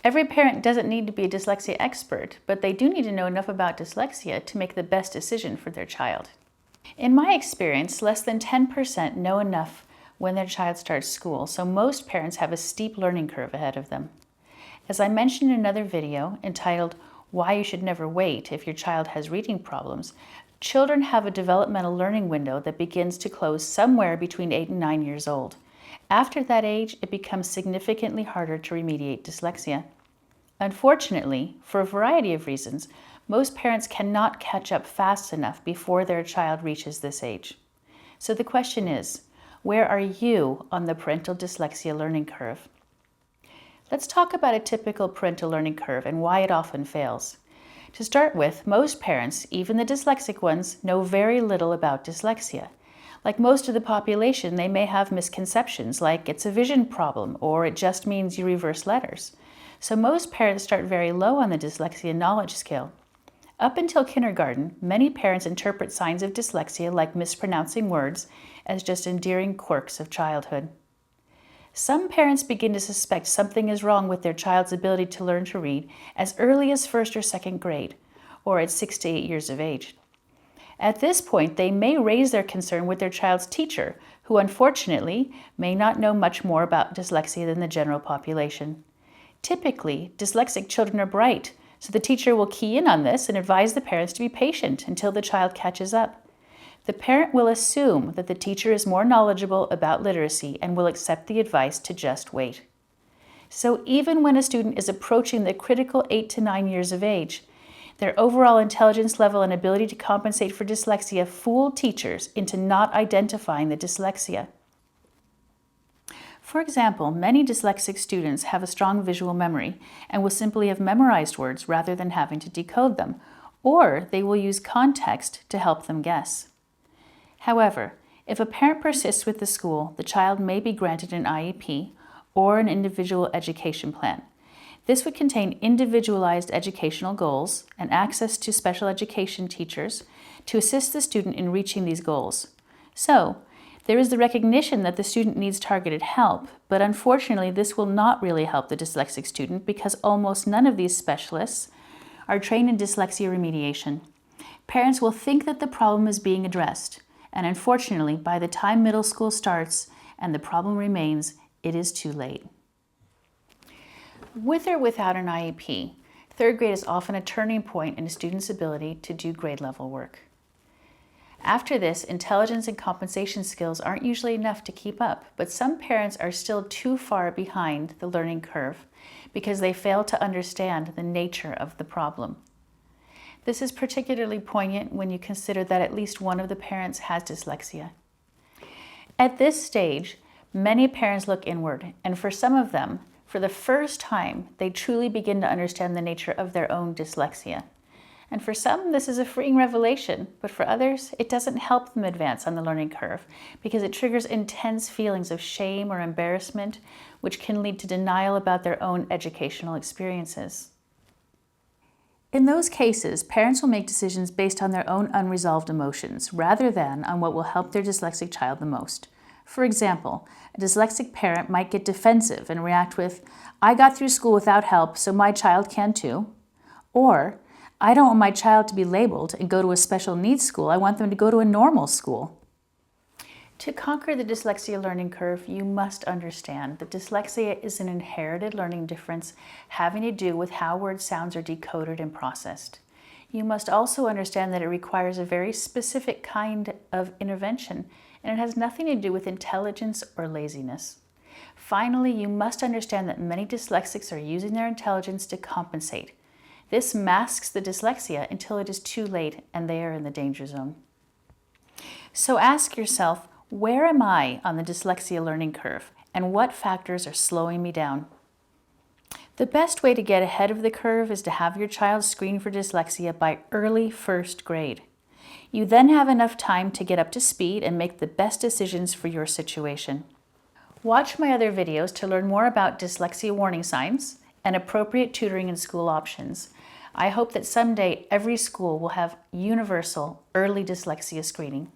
Every parent doesn't need to be a dyslexia expert, but they do need to know enough about dyslexia to make the best decision for their child. In my experience, less than 10% know enough when their child starts school, so most parents have a steep learning curve ahead of them. As I mentioned in another video entitled "Why You Should Never Wait If Your Child Has Reading Problems," children have a developmental learning window that begins to close somewhere between 8 and 9 years old. After that age, it becomes significantly harder to remediate dyslexia. Unfortunately, for a variety of reasons, most parents cannot catch up fast enough before their child reaches this age. So the question is, where are you on the parental dyslexia learning curve? Let's talk about a typical parental learning curve and why it often fails. To start with, most parents, even the dyslexic ones, know very little about dyslexia. Like most of the population, they may have misconceptions like it's a vision problem or it just means you reverse letters. So most parents start very low on the dyslexia knowledge scale. Up until kindergarten, many parents interpret signs of dyslexia like mispronouncing words as just endearing quirks of childhood. Some parents begin to suspect something is wrong with their child's ability to learn to read as early as 1st or 2nd grade, or at 6 to 8 years of age. At this point, they may raise their concern with their child's teacher, who unfortunately may not know much more about dyslexia than the general population. Typically, dyslexic children are bright, so the teacher will key in on this and advise the parents to be patient until the child catches up. The parent will assume that the teacher is more knowledgeable about literacy and will accept the advice to just wait. So even when a student is approaching the critical 8 to 9 years of age, their overall intelligence level and ability to compensate for dyslexia fool teachers into not identifying the dyslexia. For example, many dyslexic students have a strong visual memory and will simply have memorized words rather than having to decode them, or they will use context to help them guess. However, if a parent persists with the school, the child may be granted an IEP or an individual education plan. This would contain individualized educational goals and access to special education teachers to assist the student in reaching these goals. So, there is the recognition that the student needs targeted help, but unfortunately this will not really help the dyslexic student because almost none of these specialists are trained in dyslexia remediation. Parents will think that the problem is being addressed, and unfortunately, by the time middle school starts and the problem remains, it is too late. With or without an IEP, 3rd grade is often a turning point in a student's ability to do grade level work. After this, intelligence and compensation skills aren't usually enough to keep up, but some parents are still too far behind the learning curve because they fail to understand the nature of the problem. This is particularly poignant when you consider that at least one of the parents has dyslexia. At this stage, many parents look inward, and for some of them, for the first time, they truly begin to understand the nature of their own dyslexia. And for some, this is a freeing revelation, but for others, it doesn't help them advance on the learning curve because it triggers intense feelings of shame or embarrassment, which can lead to denial about their own educational experiences. In those cases, parents will make decisions based on their own unresolved emotions rather than on what will help their dyslexic child the most. For example, a dyslexic parent might get defensive and react with, "I got through school without help, so my child can too." Or, "I don't want my child to be labeled and go to a special needs school. I want them to go to a normal school." To conquer the dyslexia learning curve, you must understand that dyslexia is an inherited learning difference having to do with how word sounds are decoded and processed. You must also understand that it requires a very specific kind of intervention, and it has nothing to do with intelligence or laziness. Finally, you must understand that many dyslexics are using their intelligence to compensate. This masks the dyslexia until it is too late and they are in the danger zone. So ask yourself, where am I on the dyslexia learning curve, and what factors are slowing me down? The best way to get ahead of the curve is to have your child screened for dyslexia by early 1st grade. You then have enough time to get up to speed and make the best decisions for your situation. Watch my other videos to learn more about dyslexia warning signs and appropriate tutoring and school options. I hope that someday every school will have universal early dyslexia screening.